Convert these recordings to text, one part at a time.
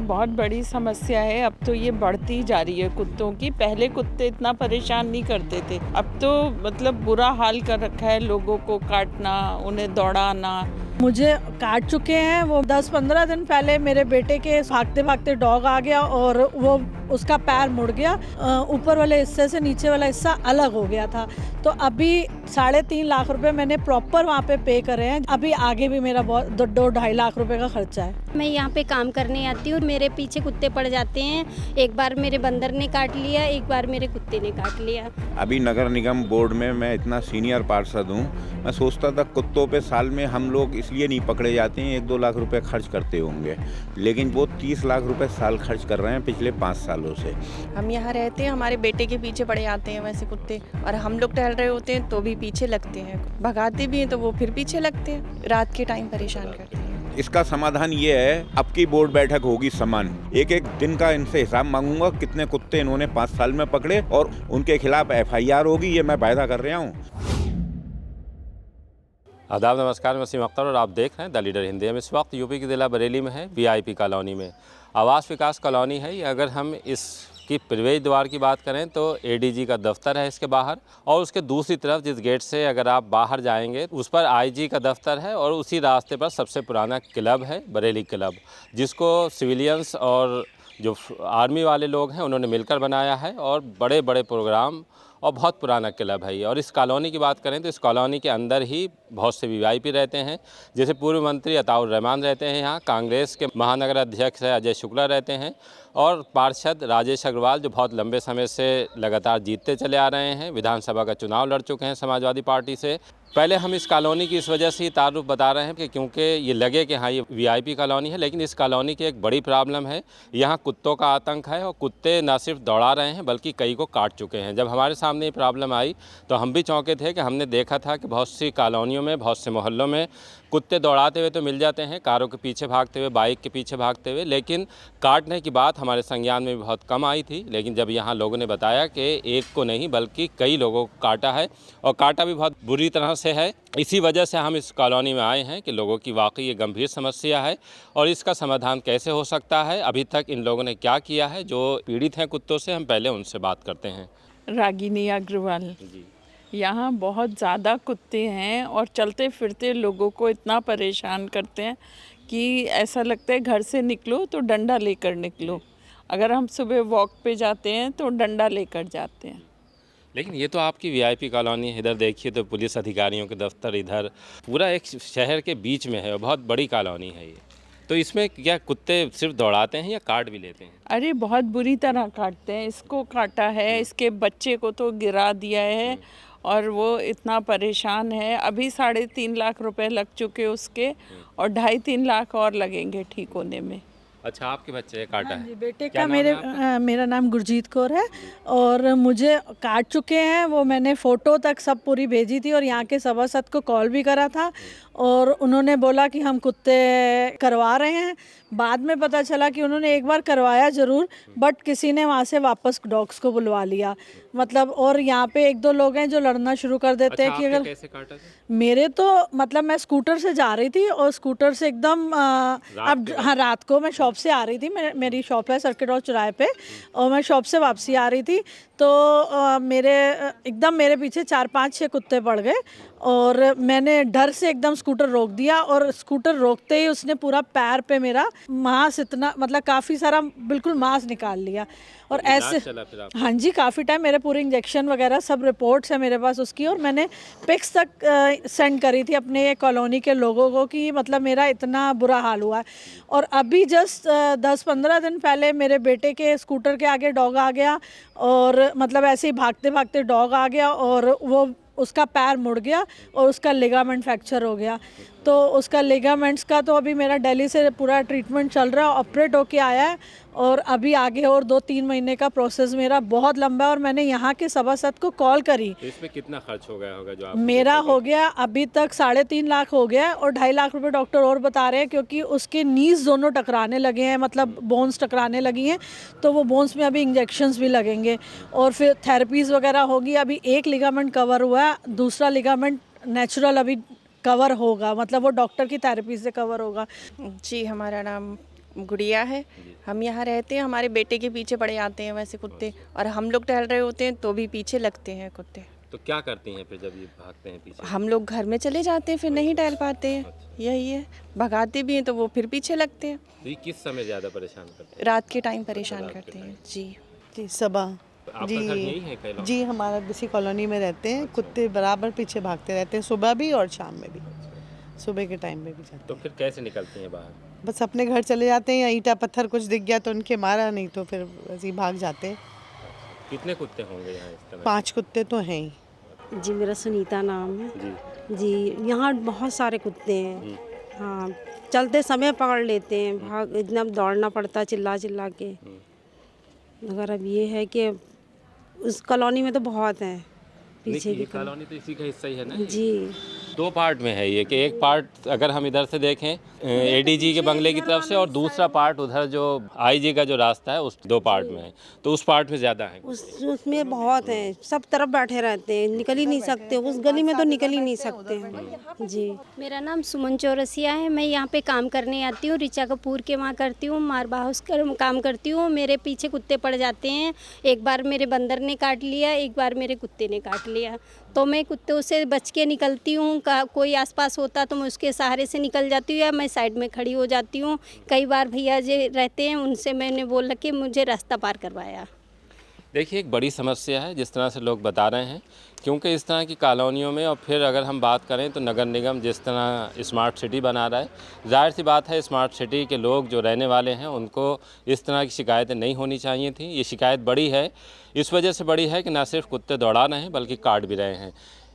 बहुत बड़ी समस्या है। अब तो ये बढ़ती जा रही है कुत्तों की। पहले कुत्ते इतना परेशान नहीं करते थे, अब तो मतलब बुरा हाल कर रखा है। लोगों को काटना, उन्हें दौड़ाना। मुझे काट चुके हैं। वो 10-15 दिन पहले मेरे बेटे के भागते भागते डॉग आ गया और वो उसका पैर मुड़ गया। ऊपर वाले हिस्से से नीचे वाला हिस्सा अलग हो गया था। तो अभी 3.5 लाख रुपए मैंने प्रॉपर वहाँ पे पे करे हैं। अभी आगे भी मेरा बहुत 2-2.5 लाख रुपए का खर्चा है। मैं यहाँ पे काम करने आती हूँ, मेरे पीछे कुत्ते पड़ जाते हैं। एक बार मेरे बंदर ने काट लिया, एक बार मेरे कुत्ते ने काट लिया। अभी नगर निगम बोर्ड में मैं इतना सीनियर पार्षद हूँ, मैं सोचता था कुत्तों पे साल में हम लोग इसलिए नहीं पकड़े जाते हैं, 1-2 लाख रुपए खर्च करते होंगे, लेकिन वो 30 लाख रुपए साल खर्च कर रहे हैं पिछले 5 सालों से। हम यहाँ रहते हैं, हमारे बेटे के पीछे पड़े आते हैं वैसे कुत्ते, और हम लोग टहल रहे होते हैं तो भी पीछे लगते हैं। भगाते भी हैं तो वो फिर पीछे लगते हैं, रात के टाइम परेशान करते हैं। इसका समाधान ये है, अब की बोर्ड बैठक होगी समान, एक एक दिन का इनसे हिसाब मांगूंगा कितने कुत्ते इन्होंने 5 साल में पकड़े और उनके खिलाफ FIR होगी, ये मैं वायदा कर रहा हूँ। आदाब, नमस्कार, मैं वसीम अख्तर और आप देख रहे हैं द लीडर हिंदी। हम इस वक्त यूपी के ज़िला बरेली में है, VIP कॉलोनी में। आवास विकास कॉलोनी है ये। अगर हम इसकी प्रवेश द्वार की बात करें तो ADG का दफ्तर है इसके बाहर, और उसके दूसरी तरफ जिस गेट से अगर आप बाहर जाएंगे उस पर IG का दफ्तर है, और उसी रास्ते पर सबसे पुराना क्लब है बरेली क्लब, जिसको सिविलियंस और जो आर्मी वाले लोग हैं उन्होंने मिलकर बनाया है, और बड़े बड़े प्रोग्राम और बहुत पुराना क्लब है ये। और इस कॉलोनी की बात करें तो इस कॉलोनी के अंदर ही बहुत से VIP रहते हैं, जैसे पूर्व मंत्री अताउर रहमान रहते हैं यहाँ, कांग्रेस के महानगर अध्यक्ष अजय शुक्ला रहते हैं, और पार्षद राजेश अग्रवाल जो बहुत लंबे समय से लगातार जीतते चले आ रहे हैं, विधानसभा का चुनाव लड़ चुके हैं समाजवादी पार्टी से। पहले हम इस कॉलोनी की इस वजह से ही तारुफ बता रहे हैं कि क्योंकि ये लगे कि हाँ ये VIP कॉलोनी है, लेकिन इस कॉलोनी की एक बड़ी प्रॉब्लम है, यहाँ कुत्तों का आतंक है, और कुत्ते न सिर्फ दौड़ा रहे हैं बल्कि कई को काट चुके हैं। जब हमारे सामने ये प्रॉब्लम आई तो हम भी चौंके थे कि हमने देखा था कि बहुत सी कॉलोनियों में, बहुत से मोहल्लों में कुत्ते दौड़ाते हुए तो मिल जाते हैं, कारों के पीछे भागते हुए, बाइक के पीछे भागते हुए, लेकिन काटने की बात हमारे संज्ञान में भी बहुत कम आई थी। लेकिन जब यहाँ लोगों ने बताया कि एक को नहीं बल्कि कई लोगों को काटा है, और काटा भी बहुत बुरी तरह से है, इसी वजह से हम इस कॉलोनी में आए हैं कि लोगों की वाकई ये गंभीर समस्या है और इसका समाधान कैसे हो सकता है, अभी तक इन लोगों ने क्या किया है। जो पीड़ित हैं कुत्तों से, हम पहले उनसे बात करते हैं। रागिनी अग्रवाल जी, यहाँ बहुत ज़्यादा कुत्ते हैं और चलते फिरते लोगों को इतना परेशान करते हैं कि ऐसा लगता है घर से निकलो तो डंडा लेकर निकलो। अगर हम सुबह वॉक पे जाते हैं तो डंडा लेकर जाते हैं। लेकिन ये तो आपकी VIP कॉलोनी है, इधर देखिए तो पुलिस अधिकारियों के दफ्तर, इधर पूरा एक शहर के बीच में है और बहुत बड़ी कॉलोनी है ये। तो इसमें क्या कुत्ते सिर्फ दौड़ाते हैं या काट भी लेते हैं? अरे बहुत बुरी तरह काटते हैं। इसको काटा है, इसके बच्चे को तो गिरा दिया है, और वो इतना परेशान है। अभी 3.5 लाख रुपए लग चुके उसके, और 2.5-3 लाख और लगेंगे ठीक होने में। अच्छा, आपके बच्चे काटा जी, है? बेटे क्या का नाम है आपका? मेरा नाम गुरजीत कौर है, और मुझे काट चुके हैं। वो मैंने फ़ोटो तक सब पूरी भेजी थी और यहाँ के सभासद को कॉल भी करा था, और उन्होंने बोला कि हम कुत्ते करवा रहे हैं। बाद में पता चला कि उन्होंने एक बार करवाया ज़रूर, बट किसी ने वहाँ से वापस डॉग्स को बुलवा लिया। मतलब, और यहाँ पे 1-2 लोग हैं जो लड़ना शुरू कर देते हैं कि आपने अगर कैसे काटा था? मेरे तो मतलब मैं स्कूटर से जा रही थी, और स्कूटर से एकदम रात को मैं शॉप से आ रही थी। मेरी शॉप है सर्किट हाउस चौराहे पे, और मैं शॉप से वापसी आ रही थी तो एकदम मेरे पीछे 4-5-6 कुत्ते पड़ गए, और मैंने डर से एकदम स्कूटर रोक दिया, और स्कूटर रोकते ही उसने पूरा पैर पे मेरा मांस, इतना मतलब काफ़ी सारा बिल्कुल मांस निकाल लिया। और ऐसे, चला फिर आप? हाँ जी, काफ़ी टाइम। मेरे पूरे इंजेक्शन वगैरह सब रिपोर्ट्स है मेरे पास उसकी, और मैंने पिक्स तक सेंड करी थी अपने कॉलोनी के लोगों को कि मतलब मेरा इतना बुरा हाल हुआ है। और अभी जस्ट 10-15 दिन पहले मेरे बेटे के स्कूटर के आगे डॉग आ गया, और मतलब ऐसे ही भागते भागते डॉग आ गया, और वो उसका पैर मुड़ गया और उसका लिगामेंट फ्रैक्चर हो गया। तो उसका लिगामेंट्स का तो अभी मेरा दिल्ली से पूरा ट्रीटमेंट चल रहा है, ऑपरेट होके आया है, और अभी आगे और 2-3 महीने का प्रोसेस मेरा बहुत लंबा है। और मैंने यहाँ के सभासद को कॉल करी। तो इसमें कितना खर्च हो गया होगा जो आप? मेरा हो गया अभी तक 3.5 लाख हो गया, और 2.5 लाख रुपए डॉक्टर और बता रहे हैं, क्योंकि उसके नीज दोनों टकराने लगे हैं, मतलब बोन्स टकराने लगी हैं, तो वो बोन्स में अभी इंजेक्शंस भी लगेंगे, और फिर थेरेपीज़ वगैरह होगी। अभी एक लिगामेंट कवर हुआ है, दूसरा लिगामेंट नेचुरल अभी कवर होगा, मतलब वो डॉक्टर की थेरेपी से कवर होगा। जी, हमारा नाम गुड़िया है। हम यहाँ रहते हैं, हमारे बेटे के पीछे पड़े आते हैं वैसे कुत्ते, और हम लोग टहल रहे होते हैं तो भी पीछे लगते हैं कुत्ते। तो क्या करती हैं फिर जब ये भागते हैं पीछे? हम लोग घर में चले जाते हैं, फिर नहीं टहल पाते हैं। यही है, भगाते भी हैं तो वो फिर पीछे लगते हैं। तो ये किस समय ज़्यादा परेशान करते हैं? रात के टाइम परेशान करते हैं जी। जी सबा आपका घर यही है कैलाश? जी हमारा इसी कॉलोनी में रहते हैं। कुत्ते बराबर पीछे भागते रहते हैं, सुबह भी और शाम में भी, सुबह के टाइम में भी जाते तो फिर कैसे निकलती हैं बाहर? हैं। बस अपने घर चले जाते हैं, या ईंटा पत्थर कुछ दिख गया तो उनके मारा, नहीं तो फिर ऐसे ही भाग जाते हैं। कितने कुत्ते होंगे यहाँ इस समय? 5 कुत्ते तो हैं ही। जी मेरा सुनीता नाम है जी जी। यहाँ बहुत सारे कुत्ते हैं। हाँ, चलते समय पकड़ लेते हैं, भाग इतना दौड़ना पड़ता है चिल्ला चिल्ला के। मगर अब ये है कि उस कॉलोनी में तो बहुत हैं पीछे ये भी कॉलोनी तो इसी का हिस्सा ही है ना? जी। 2 पार्ट में है ये, कि एक पार्ट अगर हम इधर से देखें एडीजी के बंगले की तरफ से, और दूसरा पार्ट उधर जो आईजी का जो रास्ता है उस 2 पार्ट में है। तो उस पार्ट में ज़्यादा है। उसमें बहुत हैं, सब तरफ बैठे रहते हैं, निकल ही नहीं सकते, उस गली में तो निकल ही नहीं सकते हैं जी। मेरा नाम सुमन चौरसिया है। मैं यहाँ पे काम करने आती हूँ, ऋचा कपूर के वहाँ करती हूँ, मारबा हाउस काम करती हूँ। मेरे पीछे कुत्ते पड़ जाते हैं। एक बार मेरे बंदर ने काट लिया, एक बार मेरे कुत्ते ने काट लिया। तो मैं कुत्तों से बच के निकलती हूँ। कोई आसपास होता तो मैं उसके सहारे से निकल जाती हूँ, या मैं साइड में खड़ी हो जाती हूँ। कई बार भैया जो रहते हैं उनसे मैंने बोला कि मुझे रास्ता पार करवाया। देखिए, एक बड़ी समस्या है जिस तरह से लोग बता रहे हैं, क्योंकि इस तरह की कॉलोनियों में, और फिर अगर हम बात करें तो नगर निगम जिस तरह स्मार्ट सिटी बना रहा है, जाहिर सी बात है स्मार्ट सिटी के लोग जो रहने वाले हैं उनको इस तरह की शिकायतें नहीं होनी चाहिए थी। ये शिकायत बड़ी है, इस वजह से बड़ी है कि न सिर्फ कुत्ते दौड़ा रहे हैं बल्कि काट भी रहे हैं।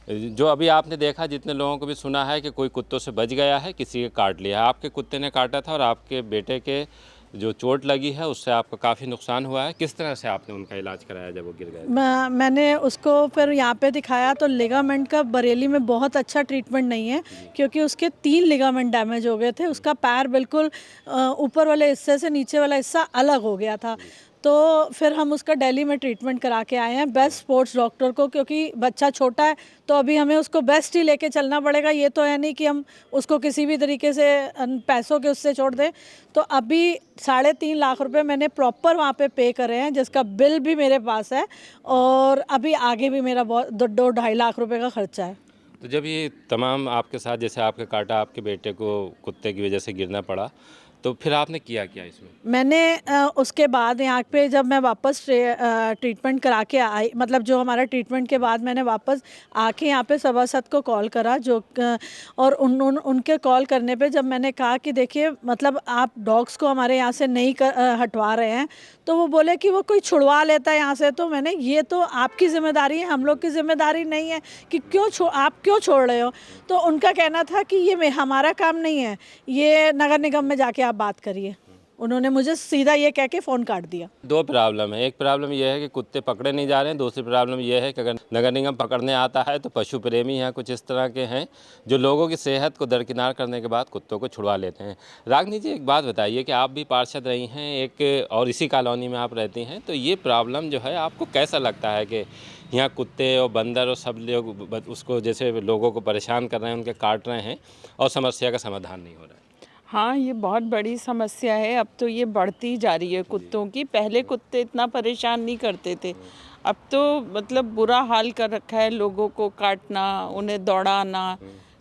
जो अभी आपने देखा, जितने लोगों को भी सुना है कि कोई कुत्तों से बच गया है, किसी के काट लिया है। आपके कुत्ते ने काटा था और आपके बेटे के जो चोट लगी है उससे आपका काफ़ी नुकसान हुआ है। किस तरह से आपने उनका इलाज कराया जब वो गिर गए? मैंने उसको फिर यहाँ पे दिखाया तो लिगामेंट का बरेली में बहुत अच्छा ट्रीटमेंट नहीं है, क्योंकि उसके 3 लिगामेंट डैमेज हो गए थे। उसका पैर बिल्कुल ऊपर वाले हिस्से से नीचे वाला हिस्सा अलग हो गया था। तो फिर हम उसका दिल्ली में ट्रीटमेंट करा के आए हैं बेस्ट स्पोर्ट्स डॉक्टर को, क्योंकि बच्चा छोटा है तो अभी हमें उसको बेस्ट ही लेके चलना पड़ेगा। ये तो है नहीं कि हम उसको किसी भी तरीके से पैसों के उससे छोड़ दें। तो अभी 3.5 लाख रुपए मैंने प्रॉपर वहाँ पे पे करे हैं, जिसका बिल भी मेरे पास है, और अभी आगे भी मेरा बहुत 2-2.5 लाख रुपए का खर्चा है। तो जब ये तमाम आपके साथ, जैसे आपके काटा, आपके बेटे को कुत्ते की वजह से गिरना पड़ा, तो फिर आपने किया क्या इसमें? मैंने उसके बाद यहाँ पे जब मैं वापस ट्रीटमेंट करा के आई, मतलब जो हमारा ट्रीटमेंट के बाद मैंने वापस आके यहाँ पे सभासद को कॉल करा, जो और उनके कॉल करने पे जब मैंने कहा कि देखिए मतलब आप डॉग्स को हमारे यहाँ से नहीं हटवा रहे हैं, तो वो बोले कि वो कोई छुड़वा लेता है यहाँ से। तो मैंने, ये तो आपकी ज़िम्मेदारी है, हम लोग की ज़िम्मेदारी नहीं है कि आप क्यों छोड़ रहे हो। तो उनका कहना था कि ये हमारा काम नहीं है, ये नगर निगम में जाके आप बात करिए। उन्होंने मुझे सीधा ये कह के फ़ोन काट दिया। 2 प्रॉब्लम है। एक प्रॉब्लम ये है कि कुत्ते पकड़े नहीं जा रहे हैं, दूसरी प्रॉब्लम ये है कि अगर नगर निगम पकड़ने आता है तो पशु प्रेमी हैं कुछ इस तरह के हैं जो लोगों की सेहत को दरकिनार करने के बाद कुत्तों को छुड़वा लेते हैं। रागनी जी, एक बात बताइए कि आप भी पार्षद रही हैं एक, और इसी कॉलोनी में आप रहती हैं, तो ये प्रॉब्लम जो है आपको कैसा लगता है कि यहाँ कुत्ते और बंदर और सब लोग उसको जैसे लोगों को परेशान कर रहे हैं, उनके काट रहे हैं और समस्या का समाधान नहीं हो रहा है? हाँ, ये बहुत बड़ी समस्या है। अब तो ये बढ़ती जा रही है कुत्तों की। पहले कुत्ते इतना परेशान नहीं करते थे, अब तो मतलब बुरा हाल कर रखा है, लोगों को काटना, उन्हें दौड़ाना।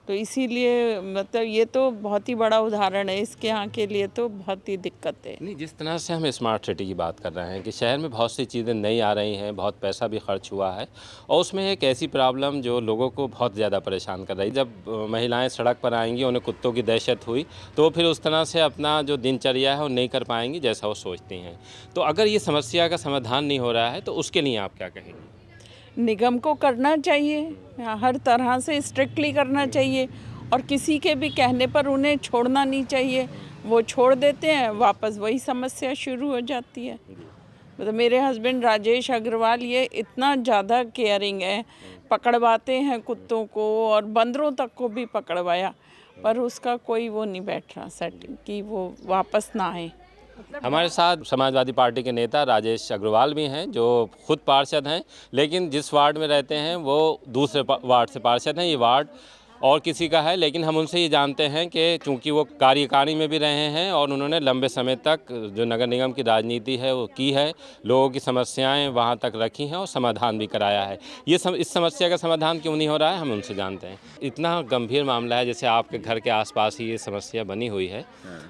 तो इसीलिए मतलब ये तो बहुत ही बड़ा उदाहरण है, इसके यहाँ के लिए तो बहुत ही दिक्कत है। नहीं, जिस तरह से हम स्मार्ट सिटी की बात कर रहे हैं कि शहर में बहुत सी चीज़ें नई आ रही हैं, बहुत पैसा भी खर्च हुआ है, और उसमें एक ऐसी प्रॉब्लम जो लोगों को बहुत ज़्यादा परेशान कर रही है। जब महिलाएं सड़क पर आएंगी, उन्हें कुत्तों की दहशत हुई, तो फिर उस तरह से अपना जो दिनचर्या है वो नहीं कर पाएंगी जैसा वो सोचती हैं। तो अगर ये समस्या का समाधान नहीं हो रहा है तो उसके लिए आप क्या कहेंगे? निगम को करना चाहिए, हर तरह से स्ट्रिक्टली करना चाहिए, और किसी के भी कहने पर उन्हें छोड़ना नहीं चाहिए। वो छोड़ देते हैं, वापस वही समस्या शुरू हो जाती है। मतलब मेरे हस्बैंड राजेश अग्रवाल ये इतना ज़्यादा केयरिंग है, पकड़वाते हैं कुत्तों को और बंदरों तक को भी पकड़वाया, पर उसका कोई वो नहीं बैठ रहा सेट कि वो वापस ना आए। हमारे साथ समाजवादी पार्टी के नेता राजेश अग्रवाल भी हैं, जो खुद पार्षद हैं, लेकिन जिस वार्ड में रहते हैं वो दूसरे वार्ड से पार्षद हैं। ये वार्ड और किसी का है, लेकिन हम उनसे ये जानते हैं कि चूंकि वो कार्यकारिणी में भी रहे हैं और उन्होंने लंबे समय तक जो नगर निगम की राजनीति है वो की है, लोगों की समस्याएं वहाँ तक रखी हैं और समाधान भी कराया है। इस समस्या का समाधान क्यों नहीं हो रहा है, हम उनसे जानते हैं। इतना गंभीर मामला है, जैसे आपके घर के आसपास ही ये समस्या बनी हुई है,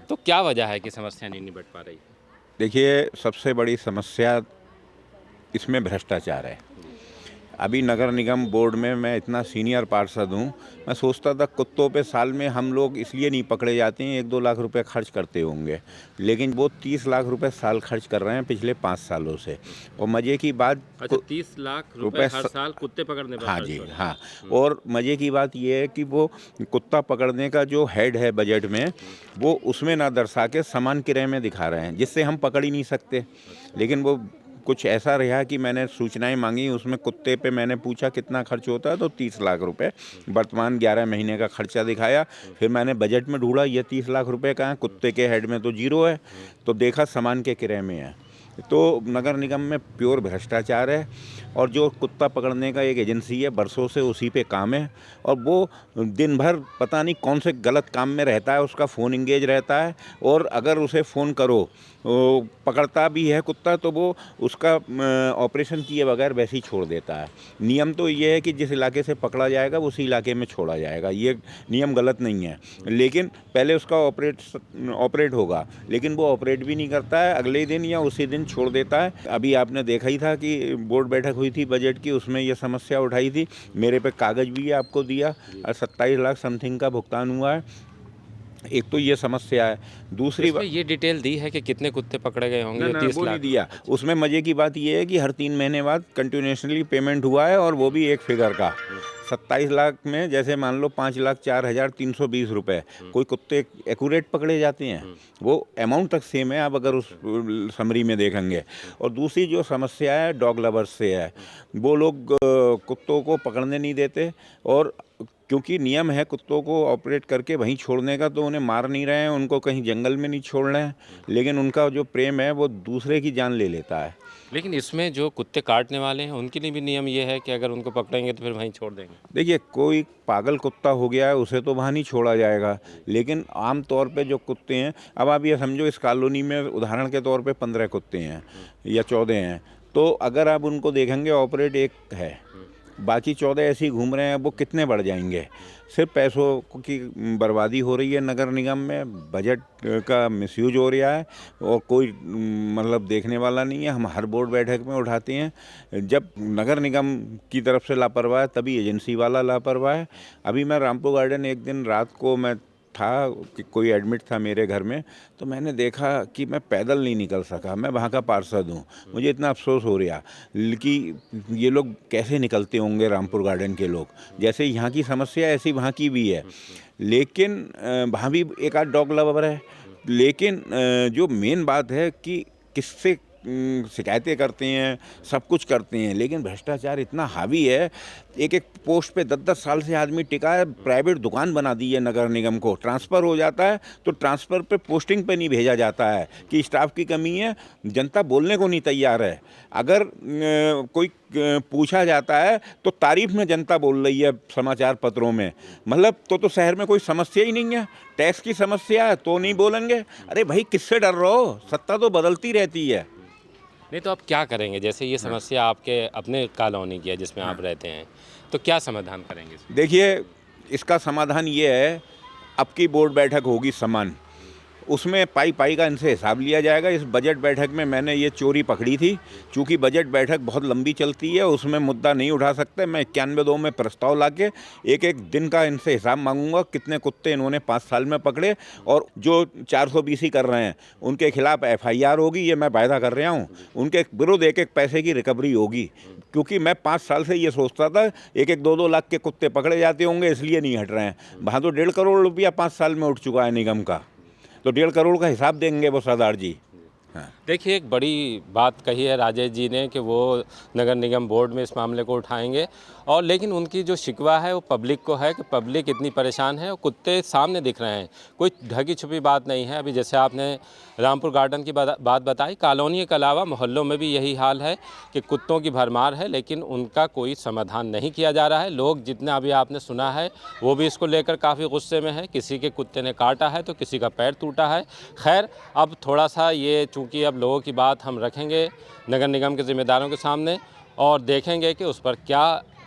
तो क्या वजह है कि समस्या नहीं निपट पा रही? देखिए, सबसे बड़ी समस्या इसमें भ्रष्टाचार है। अभी नगर निगम बोर्ड में मैं इतना सीनियर पार्षद हूँ, मैं सोचता था कुत्तों पे साल में हम लोग इसलिए नहीं पकड़े जाते हैं, 1-2 लाख रुपए खर्च करते होंगे, लेकिन वो 30 लाख रुपए साल खर्च कर रहे हैं पिछले 5 सालों से। और मज़े की बात, अच्छा, 30 लाख रुपए हर साल कुत्ते पकड़ने पर हाँ खर्च जी, हो रहे हैं। हाँ। और मज़े की बात ये है कि वो कुत्ता पकड़ने का जो हेड है बजट में, वो उसमें ना दर्शा के सामान किराए में दिखा रहे हैं, जिससे हम पकड़ ही नहीं सकते। लेकिन वो कुछ ऐसा रहा कि मैंने सूचनाएं मांगी, उसमें कुत्ते पे मैंने पूछा कितना खर्च होता है, तो 30 लाख रुपए वर्तमान 11 महीने का खर्चा दिखाया। फिर मैंने बजट में ढूंढा, ये 30 लाख रुपए का है, कुत्ते के हेड में तो 0 है, तो देखा सामान के किराए में है। तो नगर निगम में प्योर भ्रष्टाचार है। और जो कुत्ता पकड़ने का एक एजेंसी है, बरसों से उसी पे काम है, और वो दिन भर पता नहीं कौन से गलत काम में रहता है, उसका फ़ोन इंगेज रहता है। और अगर उसे फ़ोन करो, वो पकड़ता भी है कुत्ता, तो वो उसका ऑपरेशन किए बगैर वैसे ही छोड़ देता है। नियम तो ये है कि जिस इलाके से पकड़ा जाएगा उसी इलाके में छोड़ा जाएगा, ये नियम गलत नहीं है, लेकिन पहले उसका ऑपरेट होगा, लेकिन वो ऑपरेट भी नहीं करता है, अगले दिन या उसी दिन छोड़ देता है। अभी आपने देखा ही था कि बोर्ड बैठक हुई थी बजट की, उसमें ये समस्या उठाई थी, मेरे पे कागज़ भी है, आपको दिया, और 27 लाख समथिंग का भुगतान हुआ है। एक तो ये समस्या है। दूसरी इसमें ये डिटेल दी है कि कितने कुत्ते पकड़े गए होंगे? ना, 30 वो नहीं लाख दिया। उसमें मज़े की बात ये है कि हर 3 महीने बाद कंटिन्यूसली पेमेंट हुआ है, और वो भी एक फिगर का। 27 लाख में जैसे मान लो 5,04,320 रुपये कोई कुत्ते एक्यूरेट पकड़े जाते हैं, वो अमाउंट तक सेम है, आप अगर उस समरी में देखेंगे। और दूसरी जो समस्या है डॉग लवर्स से है, वो लोग कुत्तों को पकड़ने नहीं देते, और क्योंकि नियम है कुत्तों को ऑपरेट करके वहीं छोड़ने का, तो उन्हें मार नहीं रहे हैं, उनको कहीं जंगल में नहीं छोड़ रहे हैं, लेकिन उनका जो प्रेम है वो दूसरे की जान ले लेता है। लेकिन इसमें जो कुत्ते काटने वाले हैं उनके लिए भी नियम ये है कि अगर उनको पकड़ेंगे तो फिर वहीं छोड़ देंगे। देखिए, कोई पागल कुत्ता हो गया है उसे तो वहाँ नहीं छोड़ा जाएगा, लेकिन आम तौर पे जो कुत्ते हैं, अब आप ये समझो इस कॉलोनी में उदाहरण के तौर पे 15 कुत्ते हैं या 14 हैं, तो अगर आप उनको देखेंगे ऑपरेट एक है, बाकी 14 ऐसे ही घूम रहे हैं, वो कितने बढ़ जाएंगे। सिर्फ पैसों की बर्बादी हो रही है नगर निगम में, बजट का मिसयूज हो रहा है, और कोई मतलब देखने वाला नहीं है। हम हर बोर्ड बैठक में उठाते हैं, जब नगर निगम की तरफ से लापरवाह है तभी एजेंसी वाला लापरवाह है। अभी मैं रामपुर गार्डन एक दिन रात को मैं था कि कोई एडमिट था मेरे घर में, तो मैंने देखा कि मैं पैदल नहीं निकल सका। मैं वहाँ का पार्षद हूँ, मुझे इतना अफसोस हो रहा कि ये लोग कैसे निकलते होंगे रामपुर गार्डन के लोग। जैसे यहाँ की समस्या ऐसी वहाँ की भी है, लेकिन वहाँ भी एक आध डॉग लवर है, लेकिन जो मेन बात है कि किससे शिकायतें करते हैं, सब कुछ करते हैं, लेकिन भ्रष्टाचार इतना हावी है। एक एक पोस्ट पे 10-10 साल से आदमी टिका है, प्राइवेट दुकान बना दी है नगर निगम को। ट्रांसफ़र हो जाता है तो ट्रांसफ़र पे पोस्टिंग पे नहीं भेजा जाता है कि स्टाफ की कमी है, जनता बोलने को नहीं तैयार है। अगर कोई पूछा जाता है तो तारीफ में जनता बोल रही है समाचार पत्रों में, मतलब तो शहर में कोई समस्या ही नहीं है। टैक्स की समस्या है तो नहीं बोलेंगे। अरे भाई, किससे डर रहे हो? सत्ता तो बदलती रहती है। नहीं तो आप क्या करेंगे? जैसे ये समस्या आपके अपने कॉलोनी की है जिसमें आप रहते हैं, तो क्या समाधान करेंगे? देखिए, इसका समाधान ये है, अब की बोर्ड बैठक होगी समान, उसमें पाई पाई का इनसे हिसाब लिया जाएगा। इस बजट बैठक में मैंने ये चोरी पकड़ी थी, चूँकि बजट बैठक बहुत लंबी चलती है, उसमें मुद्दा नहीं उठा सकते। मैं 91-2 में प्रस्ताव लाके एक एक दिन का इनसे हिसाब मांगूंगा, कितने कुत्ते इन्होंने 5 साल में पकड़े, और जो 420 कर रहे हैं उनके खिलाफ FIR होगी, ये मैं वायदा कर रहा हूँ। उनके विरुद्ध एक एक पैसे की रिकवरी होगी, क्योंकि मैं 5 साल से ये सोचता था एक 2 लाख के कुत्ते पकड़े जाते होंगे, इसलिए नहीं हट रहे हैं। वहाँ तो 1.5 करोड़ रुपया 5 साल में उठ चुका है निगम का, तो 1.5 करोड़ का हिसाब देंगे वो सरदार जी। हाँ। देखिए, एक बड़ी बात कही है राजेश जी ने कि वो नगर निगम बोर्ड में इस मामले को उठाएंगे, और लेकिन उनकी जो शिकवा है वो पब्लिक को है कि पब्लिक इतनी परेशान है और कुत्ते सामने दिख रहे हैं, कोई ढकी छुपी बात नहीं है। अभी जैसे आपने रामपुर गार्डन की बात बताई, कॉलोनी के अलावा मोहल्लों में भी यही हाल है कि कुत्तों की भरमार है, लेकिन उनका कोई समाधान नहीं किया जा रहा है। लोग जितना अभी आपने सुना है वो भी इसको लेकर काफ़ी गुस्से में है। किसी के कुत्ते ने काटा है तो किसी का पैर टूटा है। खैर, अब थोड़ा सा ये चूँकि अब लोगों की बात हम रखेंगे नगर निगम के ज़िम्मेदारों के सामने और देखेंगे कि उस पर क्या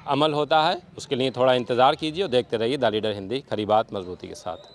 अमल होता है। उसके लिए थोड़ा इंतज़ार कीजिए और देखते रहिए द लीडर हिंदी, खरी बात मजबूती के साथ।